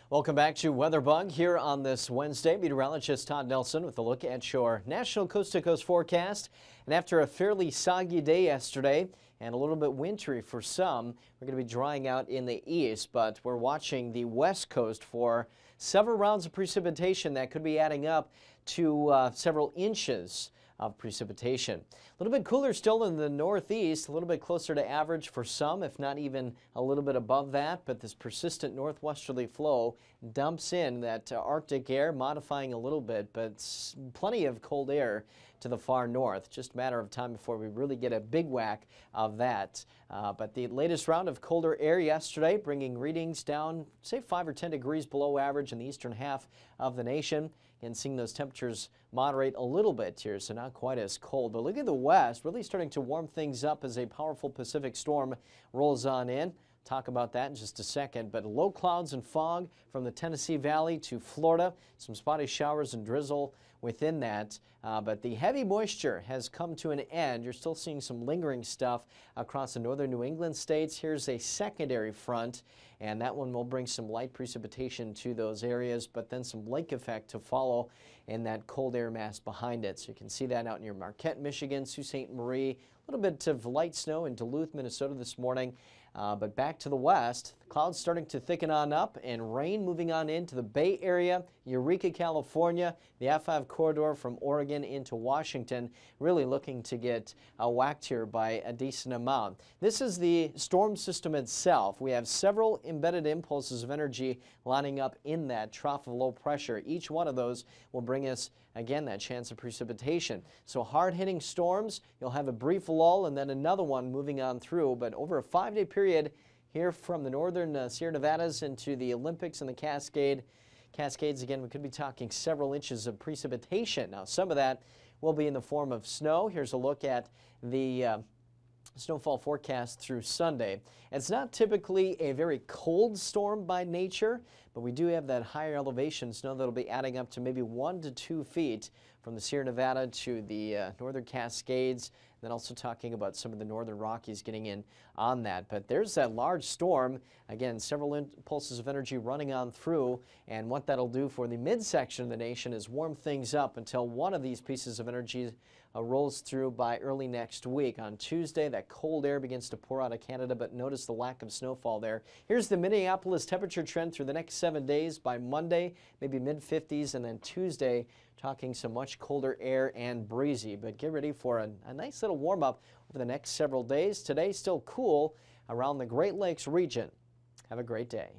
Welcome back to WeatherBug here on this Wednesday. Meteorologist Todd Nelson with a look at your national coast-to-coast forecast. And after a fairly soggy day yesterday and a little bit wintry for some, we're going to be drying out in the east, but we're watching the west coast for several rounds of precipitation that could be adding up to several inches of precipitation. A little bit cooler still in the northeast, a little bit closer to average for some, if not even a little bit above that, but this persistent northwesterly flow dumps in that Arctic air, modifying a little bit, but plenty of cold air to the far north. Just a matter of time before we really get a big whack of that. But the latest round of colder air yesterday, bringing readings down, say 5 or 10 degrees below average in the eastern half of the nation. And seeing those temperatures moderate a little bit here, so not quite as cold. But look at the west, really starting to warm things up as a powerful Pacific storm rolls on in. Talk about that in just a second, but low clouds and fog from the Tennessee Valley to Florida. Some spotty showers and drizzle within that, but the heavy moisture has come to an end. You're still seeing some lingering stuff across the northern New England states. Here's a secondary front, and that one will bring some light precipitation to those areas, but then some lake effect to follow in that cold air mass behind it. So you can see that out near Marquette, Michigan, Sault Ste. Marie. A little bit of light snow in Duluth, Minnesota this morning. But back to the west, the clouds starting to thicken on up and rain moving on into the Bay Area, Eureka, California, the I-5 corridor from Oregon into Washington, really looking to get whacked here by a decent amount. This is the storm system itself. We have several embedded impulses of energy lining up in that trough of low pressure. Each one of those will bring us, again, that chance of precipitation. So hard-hitting storms, you'll have a brief lull and then another one moving on through, but over a 5-day period here from the northern Sierra Nevadas into the Olympics and the Cascades, again, we could be talking several inches of precipitation. Now, some of that will be in the form of snow. Here's a look at the snowfall forecast through Sunday. It's not typically a very cold storm by nature, but we do have that higher elevation snow that'll be adding up to maybe 1 to 2 feet from the Sierra Nevada to the northern Cascades. Then also talking about some of the northern Rockies getting in on that. But there's that large storm. Again, several impulses of energy running on through. And what that'll do for the midsection of the nation is warm things up until one of these pieces of energy rolls through by early next week. On Tuesday, that cold air begins to pour out of Canada, but notice the lack of snowfall there. Here's the Minneapolis temperature trend through the next 7 days. By Monday, maybe mid-50s, and then Tuesday, talking some much colder air and breezy. But get ready for a nice little warm-up over the next several days. Today, still cool around the Great Lakes region. Have a great day.